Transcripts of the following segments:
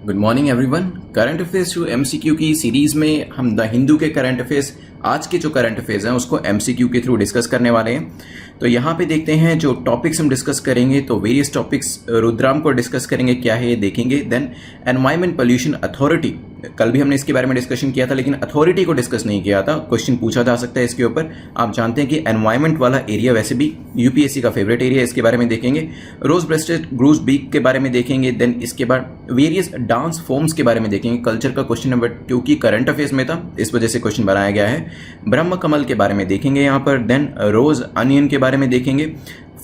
Good morning everyone. Current affairs to MCQ की series में हम द हिंदू के करंट अफेयर्स, आज के जो करंट अफेयर्स हैं उसको एमसीक्यू के थ्रू डिस्कस करने वाले हैं। तो यहाँ पे देखते हैं जो टॉपिक्स हम डिस्कस करेंगे। तो वेरियस टॉपिक्स रुद्राम को डिस्कस करेंगे, क्या है ये देखेंगे। देन एनवायरमेंट पोल्यूशन अथॉरिटी, कल भी हमने इसके बारे में डिस्कशन किया था लेकिन अथॉरिटी को डिस्कस नहीं किया था। क्वेश्चन पूछा जा सकता है इसके ऊपर। आप जानते हैं कि एनवायरमेंट वाला एरिया वैसे भी यूपीएससी का फेवरेट एरिया है, इसके बारे में देखेंगे। रोज ब्रेस्टेड ग्रूस बीक के बारे में देखेंगे। देन इसके बाद वेरियस डांस फॉर्म्स के बारे में देखेंगे। कल्चर का क्वेश्चन नंबर, क्योंकि करंट अफेयर्स में था इस वजह से क्वेश्चन बनाया गया है। ब्रह्म कमल के बारे में देखेंगे यहाँ पर। देन रोज अनियन के बारे में देखेंगे।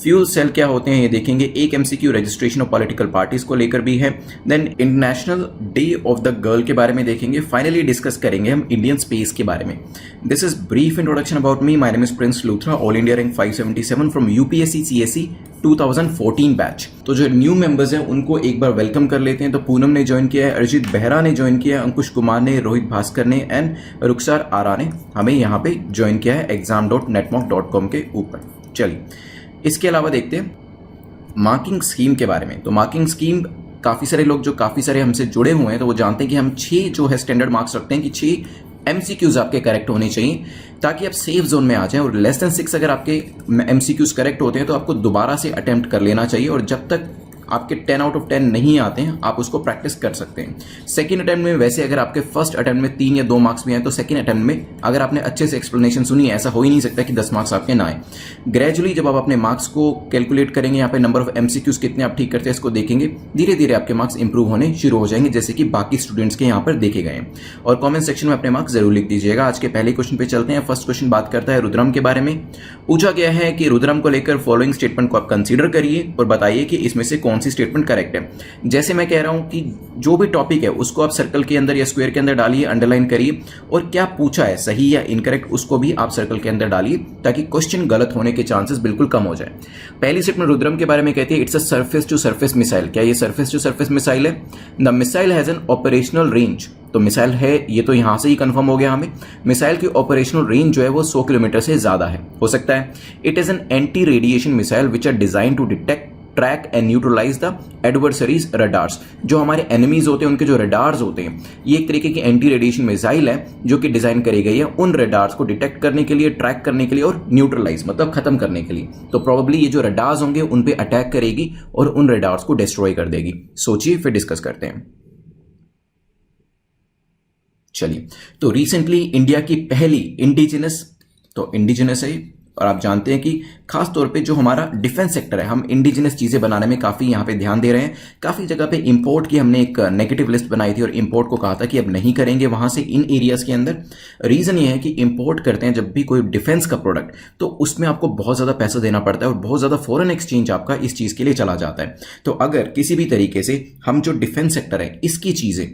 फ्यूल सेल क्या होते हैं ये देखेंगे। एक MCQ registration of political parties को लेकर भी है। Then international day of the girl के बारे में देखेंगे। फाइनली डिस्कस करेंगे हम इंडियन स्पेस के बारे में। This is brief introduction about me. My name is Prince Luthra, all India rank 577 from UPSC CSC 2014 batch. तो जो न्यू मेंबर्स हैं उनको एक बार वेलकम कर लेते हैं। तो पूनम ने ज्वाइन किया है, अरिजीत बेहरा ने ज्वाइन किया है, अंकुश कुमार ने, रोहित भास्कर ने एंड रुखसार आरा ने हमें यहाँ पे ज्वाइन किया है exam.netmock.com के ऊपर। चलिए इसके अलावा देखते हैं मार्किंग स्कीम के बारे में। तो मार्किंग स्कीम, काफ़ी सारे लोग जो काफ़ी सारे हमसे जुड़े हुए हैं तो वो जानते हैं कि हम 6 जो है स्टैंडर्ड मार्क्स रखते हैं कि 6 एमसीक्यूज आपके करेक्ट होने चाहिए ताकि आप सेफ जोन में आ जाएं। और लेस देन 6 अगर आपके एमसीक्यूज करेक्ट होते हैं तो आपको दोबारा से अटेम्प्ट कर लेना चाहिए। और जब तक आपके 10 आउट ऑफ 10 नहीं आते हैं आप उसको प्रैक्टिस कर सकते हैं। सेकंड अटेम्प्ट में वैसे अगर आपके फर्स्ट अटेम्प्ट में 3 या 2 मार्क्स भी आए तो सेकंड अटेम्प्ट में अगर आपने अच्छे से एक्सप्लेनेशन सुनी, ऐसा हो ही नहीं सकता कि 10 मार्क्स आपके ना आए। ग्रेजुअली जब आप अपने मार्क्स को कैलकुलेट करेंगे, यहाँ पे नंबर ऑफ एमसीक्यूज कितने आप ठीक करते हैं इसको देखेंगे, धीरे धीरे आपके मार्क्स इंप्रूव होने शुरू हो जाएंगे जैसे कि बाकी स्टूडेंट्स के यहाँ पर देखे गए हैं। और कॉमेंट सेक्शन में अपने मार्क्स जरूर लिख दीजिएगा। आज के पहले क्वेश्चन पे चलते हैं। फर्स्ट क्वेश्चन बात करता है रुद्रम के बारे में। पूछा गया है कि रुद्रम को लेकर फॉलोइंग स्टेटमेंट को आप कंसीडर करिए और बताइए कि इसमें से कौन सी स्टेटमेंट करेक्ट। जैसे मैं कह रहा हूं कि जो भी टॉपिक है उसको आप सर्कल के अंदर या स्क्वायर के अंदर डालिए, अंडरलाइन करिए और क्या पूछा है सही या इनकरेक्ट उसको भी आप सर्कल के अंदर डालिए ताकि क्वेश्चन गलत होने के चांसेस बिल्कुल कम हो जाए। पहली स्टेटमेंट रुद्रम के बारे में कहती है it's a surface to surface missile. क्या ये सरफेस टू सरफेस मिसाइल है? The missile has an operational range. तो मिसाइल है ये, तो यहां से ही कंफर्म हो गया हमें। मिसाइल की ऑपरेशनल रेंज जो है वो 100 किलोमीटर से ज्यादा है, हो सकता है। It is an anti radiation missile which are design to detect, track and neutralize the adversaries radars. जो हमारे एनिमीज होते हैं उनके जो रडार्स होते हैं, ये एक तरीके की एंटी रेडिएशन मिसाइल है जो कि डिजाइन करी गई है उन रडार्स को डिटेक्ट करने के लिए, ट्रैक करने के लिए और न्यूट्रलाइज मतलब खत्म करने के लिए। तो प्रोबेबली ये जो रडार्स होंगे उन पे अटैक करेगी और उन रडार्स को डिस्ट्रॉय कर देगी। सोचिए फिर डिस्कस करते हैं। चलिए, तो रिसेंटली इंडिया की पहली इंडिजिनस है और आप जानते हैं कि खास तौर पे जो हमारा डिफेंस सेक्टर है, हम इंडिजिनस चीजें बनाने में काफी यहाँ पे ध्यान दे रहे हैं। काफी जगह पे इंपोर्ट की हमने एक नेगेटिव लिस्ट बनाई थी और इंपोर्ट को कहा था कि अब नहीं करेंगे वहां से इन एरियाज के अंदर। रीजन ये है कि इंपोर्ट करते हैं जब भी कोई डिफेंस का प्रोडक्ट तो उसमें आपको बहुत ज्यादा पैसा देना पड़ता है और बहुत ज्यादा फॉरेन एक्सचेंज आपका इस चीज के लिए चला जाता है। तो अगर किसी भी तरीके से हम जो डिफेंस सेक्टर है इसकी चीजें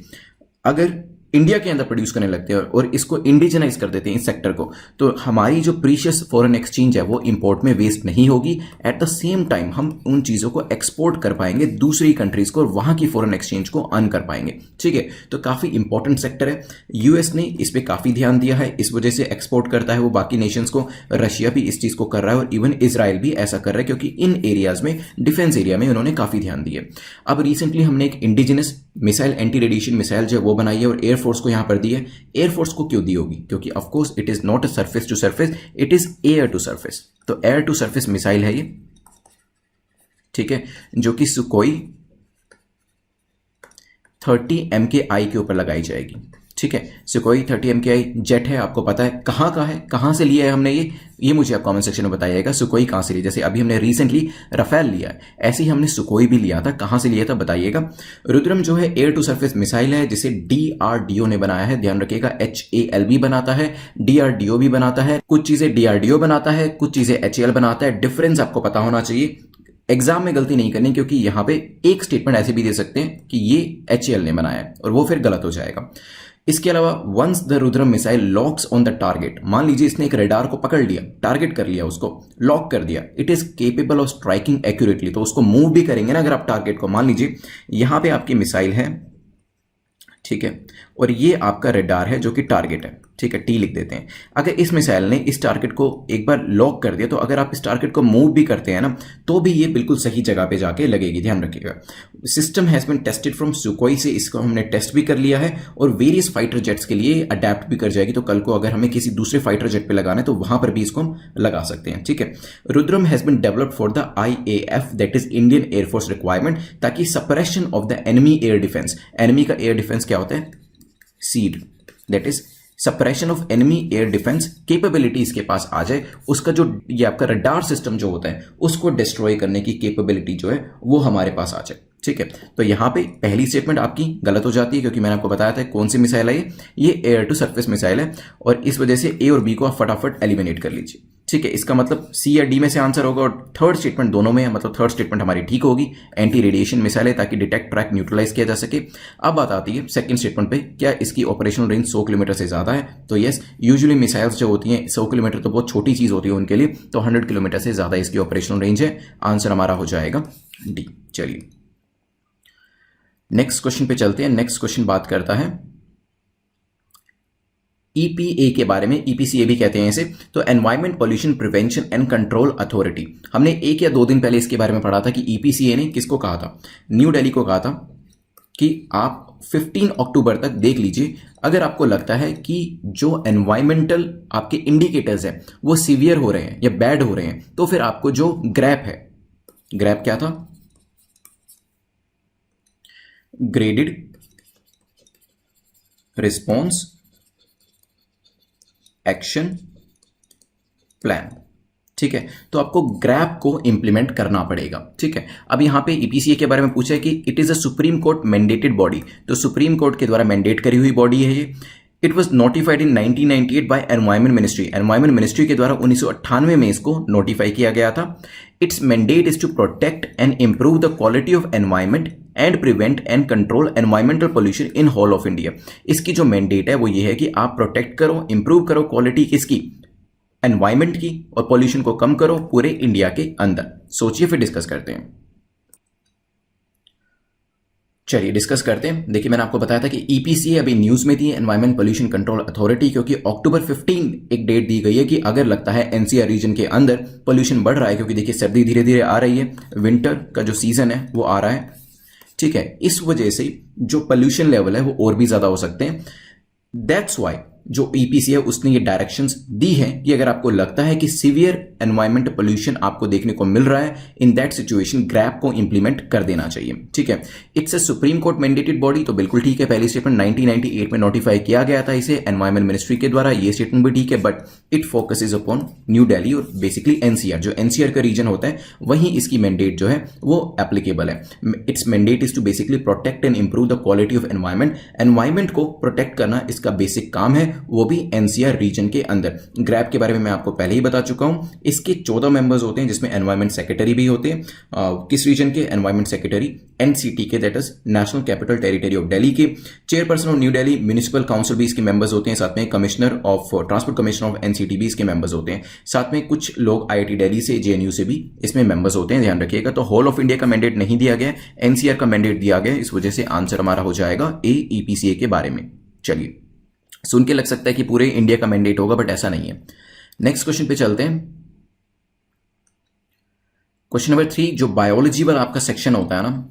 अगर इंडिया के अंदर प्रोड्यूस करने लगते हैं और इसको इंडिजिनाइज कर देते हैं इस सेक्टर को, तो हमारी जो प्रीशियस फॉरेन एक्सचेंज है वो इंपोर्ट में वेस्ट नहीं होगी। एट द सेम टाइम हम उन चीज़ों को एक्सपोर्ट कर पाएंगे दूसरी कंट्रीज को और वहां की फॉरेन एक्सचेंज को अर्न कर पाएंगे। ठीक है, तो काफ़ी इंपॉर्टेंट सेक्टर है। यूएस ने इस पर काफ़ी ध्यान दिया है, इस वजह से एक्सपोर्ट करता है वो बाकी नेशंस को। रशिया भी इस चीज़ को कर रहा है और इवन इसराइल भी ऐसा कर रहा है क्योंकि इन एरियाज में, डिफेंस एरिया में उन्होंने काफ़ी ध्यान दिया। अब रिसेंटली हमने एक indigenous missile, anti radiation missile जो है वो बनाई है और एयरफोर्स को यहां पर दी है। एयरफोर्स को क्यों दी होगी? क्योंकि of course it is not a surface to surface, it is air to surface. तो एयर टू सरफेस मिसाइल है ये, ठीक है, जो कि सुकोई 30 MKI के ऊपर लगाई जाएगी। ठीक है, सुकोई 30 MKI जेट है, आपको पता है कहाँ का है, कहाँ से लिया है हमने ये मुझे आप कमेंट सेक्शन में बताइएगा। सुकोई कहाँ से लिया? जैसे अभी हमने रिसेंटली रफेल लिया है, ऐसे ही हमने सुकोई भी लिया था, कहाँ से लिया था बताइएगा। रुद्रम जो है एयर टू सरफेस मिसाइल है जिसे DRDO ने बनाया है। ध्यान रखिएगा, HAL भी बनाता है, DRDO भी बनाता है। कुछ चीजें DRDO बनाता है, कुछ चीजें HAL बनाता है। डिफरेंस आपको पता होना चाहिए, एग्जाम में गलती नहीं करनी, क्योंकि यहां पे एक स्टेटमेंट ऐसे भी दे सकते हैं कि ये HAL ने बनाया है और वो फिर गलत हो जाएगा। इसके अलावा once the Rudram missile locks on the target, मान लीजिए इसने एक रडार को पकड़ लिया, टारगेट कर लिया, उसको लॉक कर दिया, it is capable of striking accurately. तो उसको मूव भी करेंगे ना अगर आप टारगेट को, मान लीजिए यहां पे आपकी मिसाइल है, ठीक है, और ये आपका रडार है जो कि टारगेट है। ठीक है, टी लिख देते हैं। अगर इस मिसाइल ने इस टारगेट को एक बार लॉक कर दिया तो अगर आप इस टारगेट को मूव भी करते हैं ना तो भी ये बिल्कुल सही जगह पे जाके लगेगी, ध्यान रखिएगा। System has been tested from Sukhoi से, इसको हमने टेस्ट भी कर लिया है और वेरियस फाइटर जेट्स के लिए अडेप्ट भी कर जाएगी। तो कल को अगर हमें किसी दूसरे फाइटर जेट पे लगाना है तो वहां पर भी इसको हम लगा सकते हैं, ठीक है। Rudram has been developed for the IAF, that is Indian air force requirement, ताकि suppression of the enemy air defence, enemy का एयर डिफेंस क्या होता है, SEAD, that is suppression of enemy air defence capability इसके पास आ जाए, उसका जो ये आपका रडार सिस्टम जो होता है उसको डिस्ट्रॉय करने की कैपेबिलिटी जो है वो हमारे पास आ जाए, ठीक है। तो यहां पे पहली स्टेटमेंट आपकी गलत हो जाती है क्योंकि मैंने आपको बताया था कौन सी मिसाइल है ये एयर टू सरफेस मिसाइल है और इस वजह से ए और बी को आप फटाफट एलिमिनेट कर लीजिए, ठीक है। इसका मतलब सी या डी में से आंसर होगा और थर्ड स्टेटमेंट दोनों में है, मतलब थर्ड स्टेटमेंट हमारी ठीक होगी। एंटी रेडिएशन मिसाइल है ताकि डिटेक्ट, ट्रैक, न्यूट्रलाइज किया जा सके। अब बात आती है सेकंड स्टेटमेंट पे, क्या इसकी ऑपरेशनल रेंज 100 किलोमीटर से ज्यादा है? तो यस, यूजुअली मिसाइल्स जो होती हैं 100 किलोमीटर तो बहुत छोटी चीज होती है उनके लिए, तो 100 किलोमीटर से ज्यादा इसकी ऑपरेशनल रेंज है। आंसर हमारा हो जाएगा डी। चलिए नेक्स्ट क्वेश्चन पे चलते हैं। नेक्स्ट क्वेश्चन बात करता है EPA के बारे में, EPCA भी कहते हैं इसे, तो environment pollution prevention and control authority. हमने एक या दो दिन पहले इसके बारे में पढ़ा था कि EPCA ने किसको कहा था, न्यू दिल्ली को कहा था कि आप 15 अक्टूबर तक देख लीजिए, अगर आपको लगता है कि जो एनवायरमेंटल आपके इंडिकेटर्स है वो सीवियर हो रहे हैं या बैड हो रहे हैं तो फिर आपको जो ग्रैप है, ग्रैप क्या था, ग्रेडेड रिस्पॉन्स एक्शन प्लान, ठीक है। तो आपको ग्रैप को इंप्लीमेंट करना पड़ेगा, ठीक है। अब यहां पे EPCA के बारे में पूछा है कि it is a supreme court mandated body, तो सुप्रीम कोर्ट के द्वारा मैंडेट करी हुई बॉडी है ये। It was notified in 1998 by environment ministry, environment ministry के द्वारा 1998 में इसको नोटिफाई किया गया था। Its mandate is to protect and improve the quality of environment and prevent and control environmental pollution in whole of India. इसकी जो mandate है वो ये है कि आप प्रोटेक्ट करो, इंप्रूव करो क्वालिटी किसकी, एनवायरमेंट की, और पोल्यूशन को कम करो पूरे इंडिया के अंदर। सोचिए फिर डिस्कस करते हैं। चलिए डिस्कस करते हैं। देखिए मैंने आपको बताया था कि EPCA अभी न्यूज में थी, एनवायरमेंट पोल्यूशन कंट्रोल अथॉरिटी, क्योंकि अक्टूबर 15 एक डेट दी गई है कि अगर लगता है NCR रीजन के अंदर पोल्यूशन बढ़ रहा है, क्योंकि देखिए सर्दी धीरे धीरे आ रही है, विंटर का जो सीजन है वो आ रहा है, ठीक है। इस वजह से जो पोल्यूशन लेवल है वो और भी ज्यादा हो सकते हैं। दैट्स वाई जो EPCA है उसने ये डायरेक्शंस दी हैं कि अगर आपको लगता है कि सीवियर एनवायरमेंट पोल्यूशन आपको देखने को मिल रहा है, इन दैट सिचुएशन ग्रैप को इंप्लीमेंट कर देना चाहिए, ठीक है। It's a supreme court mandated body, तो बिल्कुल ठीक है। पहली स्टेटमेंट 1998 में नोटिफाई किया गया था इसे एनवायरमेंट मिनिस्ट्री के द्वारा, ये स्टेटमेंट भी ठीक है, but it focuses upon new Delhi और बेसिकली NCR, जो NCR का रीजन होता है वहीं इसकी मैंडेट जो है वो एप्लीकेबल है। Its mandate is to basically protect and improve the quality of environment, environment को प्रोटेक्ट करना इसका बेसिक काम है, वो भी NCR रीजन के अंदर। ग्रैप के बारे में मैं आपको पहले ही बता चुका हूं, इसके 14 मेंबर्स होते हैं जिसमें एनवायरमेंट सेक्रेटरी भी होते हैं। किस रीजन के? एनवायरमेंट सेक्रेटरी NCT के, that is national capital territory of Delhi के। Chairperson of New Delhi municipal council भी इसके मेंबर्स होते हैं, साथ में commissioner of transport commissioner of NCT भी इसके मेंबर्स होते हैं, साथ में कुछ लोग IIT दिल्ली से, JNU से भी इसमें मेंबर्स होते हैं, ध्यान रखिएगा। तो होल ऑफ इंडिया का मैंडेट नहीं दिया गया, NCR का मैंडेट दिया गया, इस वजह से आंसर हमारा हो जाएगा ए EPCA के बारे में। चलिए सुन के लग सकता है कि पूरे इंडिया का मैंडेट होगा, बट ऐसा नहीं है। नेक्स्ट क्वेश्चन पे चलते हैं। क्वेश्चन नंबर 3, जो बायोलॉजी वाला आपका सेक्शन होता है ना,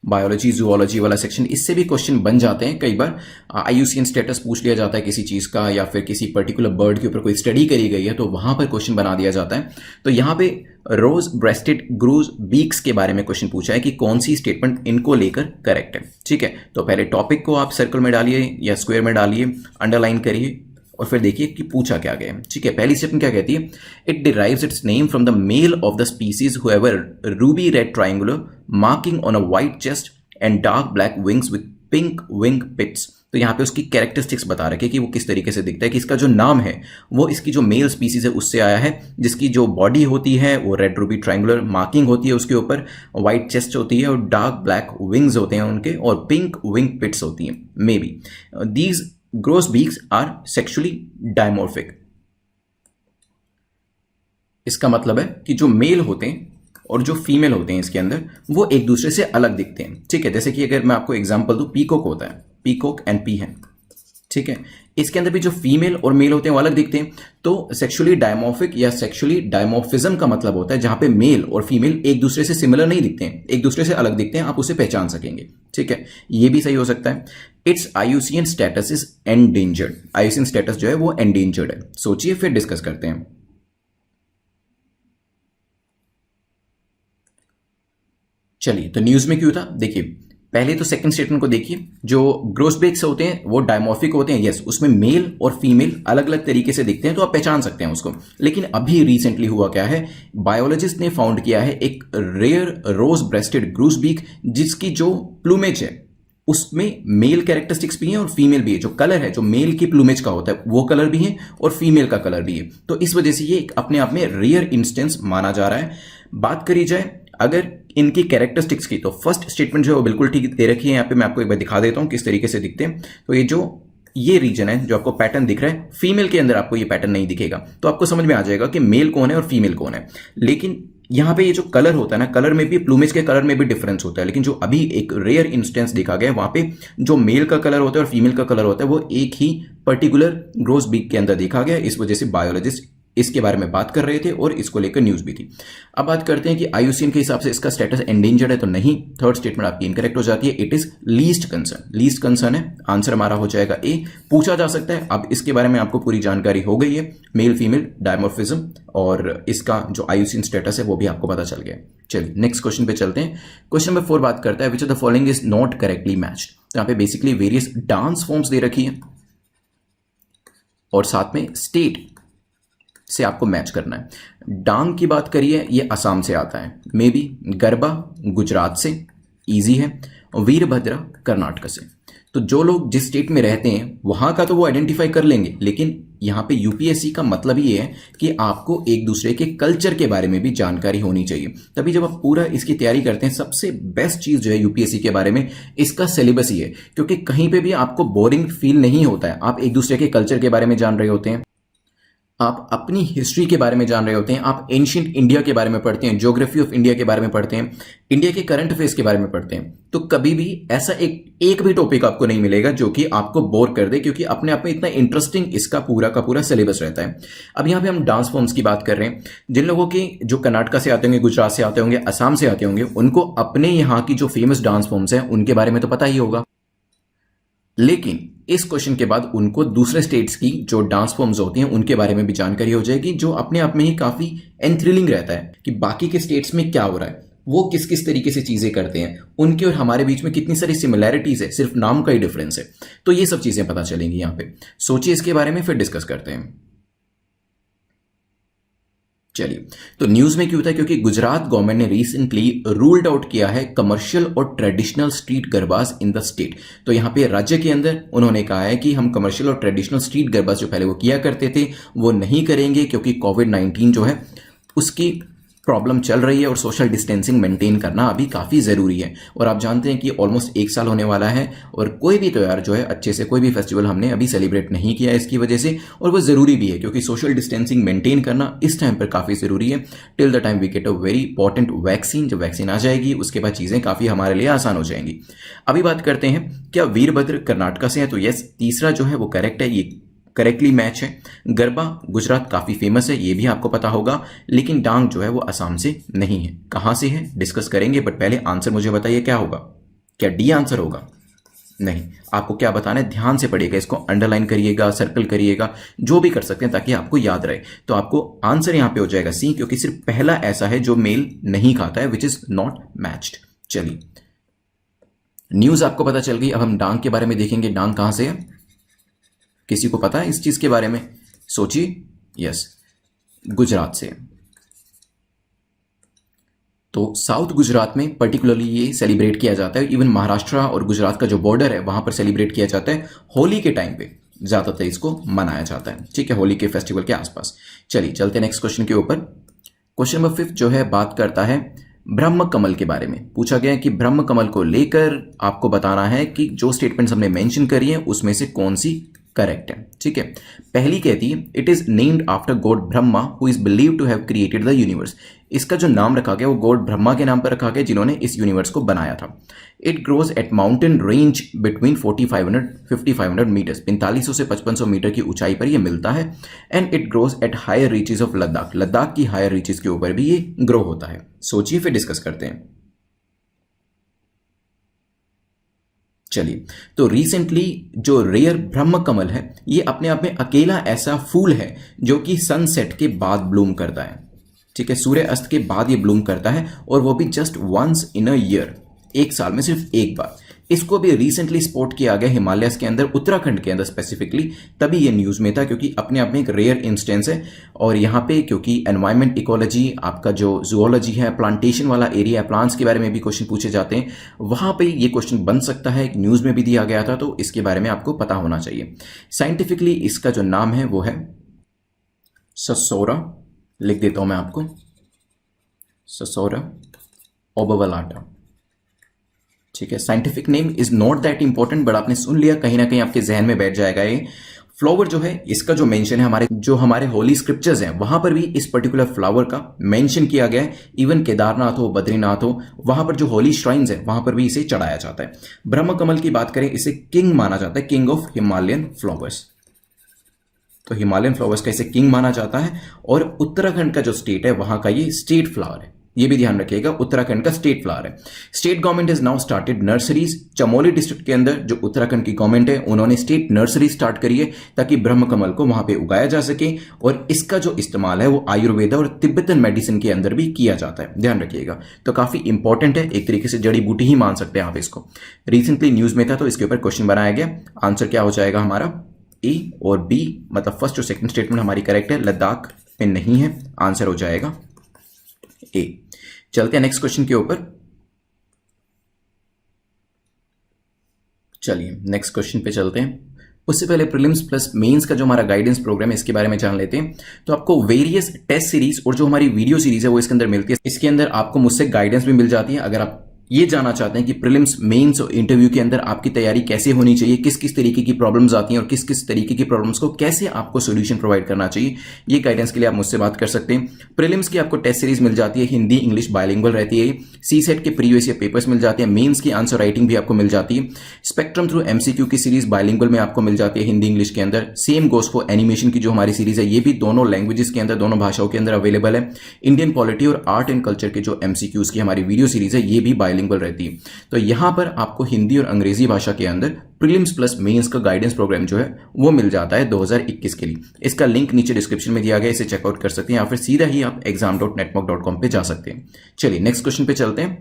बायोलॉजी जूलॉजी वाला सेक्शन, इससे भी क्वेश्चन बन जाते हैं कई बार। IUCN स्टेटस पूछ लिया जाता है किसी चीज का, या फिर किसी पर्टिकुलर बर्ड के ऊपर कोई स्टडी करी गई है तो वहां पर क्वेश्चन बना दिया जाता है। तो यहां पे रोज ब्रेस्टेड ग्रूज बीक्स के बारे में क्वेश्चन पूछा है कि कौन सी स्टेटमेंट इनको लेकर करेक्ट है, ठीक है। तो पहले टॉपिक को आप सर्कल में डालिए या स्क्वायर में डालिए, अंडरलाइन करिए और फिर देखिए कि पूछा क्या गया है, ठीक है। पहली स्टेटमेंट क्या कहती है, it derives its name from the male of the species who have a ruby red triangular marking on a white chest and dark black wings with pink wing pits. तो यहाँ पे उसकी कैरेक्टरिस्टिक्स बता रखे कि वो किस तरीके से दिखता है, कि इसका जो नाम है वो इसकी जो मेल स्पीसीज है उससे आया है, जिसकी जो बॉडी होती है वो रेड रूबी ट्रायंगुलर मार्किंग होती है उसके ऊपर, व्हाइट चेस्ट होती है और डार्क ब्लैक विंग्स होते हैं उनके, और पिंक विंग पिट्स होती हैं। May be these grosbeaks are sexually dimorphic. इसका मतलब है कि जो मेल होते हैं और जो फीमेल होते हैं इसके अंदर वो एक दूसरे से अलग दिखते हैं, ठीक है। जैसे कि अगर मैं आपको एग्जांपल दूं, पीकॉक होता है, पीकॉक एंड पी है, ठीक है। इसके अंदर भी जो फीमेल और मेल होते हैं वो अलग दिखते हैं। तो सेक्सुअली डायमॉर्फिक या सेक्सुअली डायमॉर्फिज्म का मतलब होता है जहां पे मेल और फीमेल एक दूसरे से सिमिलर नहीं दिखते हैं, एक दूसरे से अलग दिखते हैं, आप उसे पहचान सकेंगे। ठीक है, ये भी सही हो सकता है। It's IUCN status is endangered, IUCN status जो है वो एंडेंजर्ड है। सोचिए फिर डिस्कस करते हैं। चलिए, तो न्यूज में क्यों था, देखिए पहले तो सेकंड स्टेटमेंट को देखिए। जो ग्रोसबेक्स होते हैं वो डायमॉर्फिक होते हैं, यस, उसमें मेल और फीमेल अलग अलग तरीके से दिखते हैं, तो आप पहचान सकते हैं उसको। लेकिन अभी रिसेंटली हुआ क्या है, बायोलॉजिस्ट ने फाउंड किया है एक रेयर रोज ब्रेस्टेड ग्रूसबीक जिसकी जो प्लूमेज है उसमें मेल कैरेक्टरिस्टिक्स भी हैं और फीमेल भी है। जो कलर है, जो मेल की प्लूमेज का होता है वो कलर भी है और फीमेल का कलर भी है। तो इस वजह से ये एक अपने आप में रेयर इंस्टेंस माना जा रहा है। बात करी जाए अगर इनकी कैरेक्टरिस्टिक्स की, तो फर्स्ट स्टेटमेंट जो है वो बिल्कुल ठीक दे रखी है। यहाँ पे मैं आपको एक बार दिखा देता हूं किस तरीके से दिखते हैं। तो ये रीजन है जो आपको पैटर्न दिख रहा है, फीमेल के अंदर आपको ये पैटर्न नहीं दिखेगा, तो आपको समझ में आ जाएगा कि मेल कौन है और फीमेल कौन है। लेकिन यहां पे ये जो कलर होता है ना, कलर में भी, प्लूमेज के कलर में भी डिफरेंस होता है। लेकिन जो अभी एक रेयर इंस्टेंस देखा गया वहां पे जो मेल का कलर होता है और फीमेल का कलर होता है वो एक ही पर्टिकुलर ग्रोसबीक के अंदर देखा गया। इस वजह से बायोलॉजिस्ट इसके बारे में बात कर रहे थे और इसको लेकर न्यूज भी थी। अब बात करते हैं कि आईयूसीएन के हिसाब से इसका स्टेटस एंडेंजर्ड है, तो नहीं, थर्ड स्टेटमेंट आपकी इनकरेक्ट हो जाती है। It is least concern, least concern है, आंसर हमारा हो जाएगा ए। पूछा जा सकता है, अब इसके बारे में आपको पूरी जानकारी हो गई है, मेल फीमेल डायमॉर्फिज्म और इसका जो आईयूसीएन स्टेटस है वो भी आपको पता चल गया। चलिए नेक्स्ट क्वेश्चन पे चलते हैं। क्वेश्चन नंबर 4 बात करता है विच of the following is not correctly matched. तो यहाँ पे basically various dance forms they रखी है और साथ में स्टेट से आपको मैच करना है। डांग की बात करिए, ये असम से आता है, मे बी गरबा गुजरात से, इजी है, और वीरभद्रा कर्नाटक से। तो जो लोग जिस स्टेट में रहते हैं वहां का तो वो आइडेंटिफाई कर लेंगे, लेकिन यहाँ पे यूपीएससी का मतलब ही है कि आपको एक दूसरे के कल्चर के बारे में भी जानकारी होनी चाहिए। तभी जब आप पूरा इसकी तैयारी करते हैं, सबसे बेस्ट चीज जो है यूपीएससी के बारे में इसका सिलेबस ही है, क्योंकि कहीं पे भी आपको बोरिंग फील नहीं होता है। आप एक दूसरे के कल्चर के बारे में जान रहे होते हैं, आप अपनी हिस्ट्री के बारे में जान रहे होते हैं, आप एंशिएंट इंडिया के बारे में पढ़ते हैं, ज्योग्राफी ऑफ इंडिया के बारे में पढ़ते हैं, इंडिया के करंट अफेयर्स के बारे में पढ़ते हैं। तो कभी भी ऐसा एक भी टॉपिक आपको नहीं मिलेगा जो कि आपको बोर कर दे, क्योंकि अपने आप में इतना इंटरेस्टिंग इसका पूरा का पूरा सिलेबस रहता है। अब यहाँ पे हम डांस फॉर्म्स की बात कर रहे हैं। जिन लोगों की जो कर्नाटक से आते होंगे, गुजरात से आते होंगे, असम से आते होंगे, उनको अपने यहाँ की जो फेमस डांस फॉर्म्स हैं उनके बारे में तो पता ही होगा। लेकिन इस क्वेश्चन के बाद उनको दूसरे स्टेट्स की जो डांस फॉर्म्स होती हैं उनके बारे में भी जानकारी हो जाएगी, जो अपने आप में ही काफी एंथ्रिलिंग रहता है कि बाकी के स्टेट्स में क्या हो रहा है, वो किस किस तरीके से चीजें करते हैं, उनके और हमारे बीच में कितनी सारी सिमिलैरिटीज है, सिर्फ नाम का ही डिफरेंस है। तो ये सब चीजें पता चलेंगी यहाँ पे। सोचिए इसके बारे में, फिर डिस्कस करते हैं। चलिए, तो न्यूज में क्यों था, क्योंकि गुजरात गवर्नमेंट ने रिसेंटली रूल्ड आउट किया है कमर्शियल और traditional street garbas in the state. तो यहां पे राज्य के अंदर उन्होंने कहा है कि हम कमर्शियल और ट्रेडिशनल स्ट्रीट गरबाज जो पहले वो किया करते थे वो नहीं करेंगे, क्योंकि कोविड-19 जो है उसकी प्रॉब्लम चल रही है और सोशल डिस्टेंसिंग मेंटेन करना अभी काफ़ी ज़रूरी है। और आप जानते हैं कि ऑलमोस्ट 1 साल होने वाला है और कोई भी त्यौहार जो है अच्छे से, कोई भी फेस्टिवल हमने अभी सेलिब्रेट नहीं किया इसकी वजह से, और वो ज़रूरी भी है क्योंकि सोशल डिस्टेंसिंग मेंटेन करना इस टाइम पर काफ़ी ज़रूरी है। Till the time we get a very important vaccine. जब वैक्सीन आ जाएगी उसके बाद चीज़ें काफ़ी हमारे लिए आसान हो जाएंगी। अभी बात करते हैं क्या वीरभद्र कर्नाटक से है, तो यस, तीसरा जो है वो करेक्ट है, ये करेक्टली मैच है। गरबा गुजरात काफी फेमस है, ये भी आपको पता होगा, लेकिन डांग जो है वो असम से नहीं है। कहां से है डिस्कस करेंगे, बट पहले आंसर मुझे बताइए क्या होगा। क्या डी आंसर होगा? नहीं, आपको क्या बताना है, ध्यान से पढ़िएगा, इसको अंडरलाइन करिएगा, सर्कल करिएगा, जो भी कर सकते हैं ताकि आपको याद रहे। तो आपको आंसर यहां पे हो जाएगा सी, क्योंकि सिर्फ पहला ऐसा है जो मेल नहीं खाता है, विच इज नॉट मैच्ड। चलिए, न्यूज आपको पता चल गई। अब हम डांग के बारे में देखेंगे। डांग कहां से है, किसी को पता है इस चीज के बारे में? सोचिए। यस, गुजरात से। तो साउथ गुजरात में पर्टिकुलरली ये सेलिब्रेट किया जाता है। इवन महाराष्ट्र और गुजरात का जो बॉर्डर है वहां पर सेलिब्रेट किया जाता है। होली के टाइम पे ज्यादातर इसको मनाया जाता है, ठीक है, होली के फेस्टिवल के आसपास। चलिए चलते हैं नेक्स्ट क्वेश्चन के ऊपर। क्वेश्चन नंबर 5 जो है बात करता है ब्रह्म कमल के बारे में। पूछा गया है कि ब्रह्म कमल को लेकर आपको बताना है कि जो स्टेटमेंट्स हमने मेंशन करी है उसमें से कौन सी करेक्ट है। ठीक है, पहली कहती है it is named after god Brahma who is believed to have created the universe. इसका जो नाम रखा गया वो गॉड ब्रह्मा के नाम पर रखा गया जिन्होंने इस यूनिवर्स को बनाया था। It grows at mountain range between 4500 meters, 4500 से 5500 मीटर की ऊंचाई पर यह मिलता है। And it grows at higher reaches of Ladakh, Ladakh की हायर रीचेज के ऊपर भी ये ग्रो होता है। सोचिए फिर डिस्कस करते हैं। चलिए, तो रिसेंटली जो रेयर ब्रह्म कमल है ये अपने आप में अकेला ऐसा फूल है जो कि सनसेट के बाद ब्लूम करता है। ठीक है, सूर्य अस्त के बाद ये ब्लूम करता है और वो भी just once in a year, एक साल में सिर्फ एक बार। इसको भी रिसेंटली स्पॉट किया गया हिमालयस के अंदर, उत्तराखंड के अंदर स्पेसिफिकली, तभी ये न्यूज़ में था क्योंकि अपने आप में एक रेयर इंस्टेंस है। और यहाँ पे क्योंकि एनवायरमेंट इकोलॉजी, आपका जो जूलॉजी है, प्लांटेशन वाला एरिया है, प्लांट्स के बारे में भी क्वेश्चन पूछे जाते हैं, वहाँ पे ये क्वेश्चन बन सकता है। न्यूज़ में भी दिया गया था, तो इसके बारे में आपको पता होना चाहिए। साइंटिफिकली इसका जो नाम है वो है ससोरा, लिख देता हूँ मैं आपको, ससोरा ओबवलाटा। ठीक है, scientific name is not that important, but आपने सुन लिया, कहीं ना कहीं आपके जहन में बैठ जाएगा। ये फ्लावर जो है इसका जो मेंशन है हमारे होली स्क्रिप्चर्स हैं वहां पर भी इस पर्टिकुलर फ्लावर का मेंशन किया गया है। इवन केदारनाथ हो, बद्रीनाथ हो, वहां पर जो होली श्राइन्स है वहां पर भी इसे चढ़ाया जाता है। ब्रह्म कमल की बात करें, इसे किंग माना जाता है, किंग ऑफ हिमालयन फ्लावर्स। तो हिमालयन फ्लावर्स का इसे किंग माना जाता है। और उत्तराखंड का जो स्टेट है वहां का ये स्टेट फ्लावर है, ये भी ध्यान रखिएगा, उत्तराखंड का स्टेट फ्लावर है। State government has now started nurseries. Chamoli district के अंदर जो उत्तराखंड की गवर्नमेंट है उन्होंने स्टेट नर्सरी स्टार्ट करी है ताकि ब्रह्म कमल को वहां पे उगाया जा सके। और इसका जो इस्तेमाल है वो आयुर्वेदा और तिब्बतन मेडिसिन के अंदर भी किया जाता है, ध्यान रखिएगा। तो काफी इंपॉर्टेंट है, एक तरीके से जड़ी बूटी ही मान सकते हैं आप इसको। रिसेंटली न्यूज में था तो इसके ऊपर क्वेश्चन बनाया गया। आंसर क्या हो जाएगा हमारा, ए और बी, मतलब फर्स्ट और सेकंड स्टेटमेंट हमारी करेक्ट है, लद्दाख में नहीं है, आंसर हो जाएगा ए। चलते हैं नेक्स्ट क्वेश्चन के ऊपर। चलिए नेक्स्ट क्वेश्चन पे चलते हैं। उससे पहले प्रीलिम्स प्लस मेंस का जो हमारा गाइडेंस प्रोग्राम है इसके बारे में जान लेते हैं। तो आपको वेरियस टेस्ट सीरीज और जो हमारी वीडियो सीरीज है वो इसके अंदर मिलती है। इसके अंदर आपको मुझसे गाइडेंस भी मिल जाती है। अगर आप ये जानना चाहते हैं कि प्रीलिम्स मेंस और इंटरव्यू के अंदर आपकी तैयारी कैसे होनी चाहिए, किस किस तरीके की प्रॉब्लम्स आती हैं और किस किस तरीके की प्रॉब्लम्स को कैसे आपको सॉल्यूशन प्रोवाइड करना चाहिए, ये गाइडेंस के लिए आप मुझसे बात कर सकते हैं। प्रीलिम्स की आपको टेस्ट सीरीज मिल जाती है, हिंदी इंग्लिश बायलिंगुअल रहती है। सीसेट के प्रीवियस ईयर पेपर्स मिल जाते हैं। मेंस की आंसर राइटिंग भी आपको मिल जाती है। स्पेक्ट्रम थ्रू एमसीक्यू की सीरीज बायलिंगुअल में आपको मिल जाती है हिंदी इंग्लिश के अंदर। सेम गोस फॉर एनिमेशन की जो हमारी सीरीज है ये भी दोनों लैंग्वेजेस के अंदर, दोनों भाषाओं के अंदर अवेलेबल है। इंडियन पॉलिटी और आर्ट एंड कल्चर के जो एमसीक्यूज की हमारी वीडियो सीरीज है ये भी बायलिंगुअल रहती है। तो यहां पर आपको हिंदी और अंग्रेजी भाषा के अंदर प्रीलिम्स प्लस मेंस का गाइडेंस प्रोग्राम जो है वो मिल जाता है 2021 के लिए। इसका लिंक नीचे डिस्क्रिप्शन में दिया गया है, इसे चेकआउट कर सकते हैं या फिर सीधा ही आप exam.netmock.com पे जा सकते हैं। चलिए नेक्स्ट क्वेश्चन पे चलते हैं।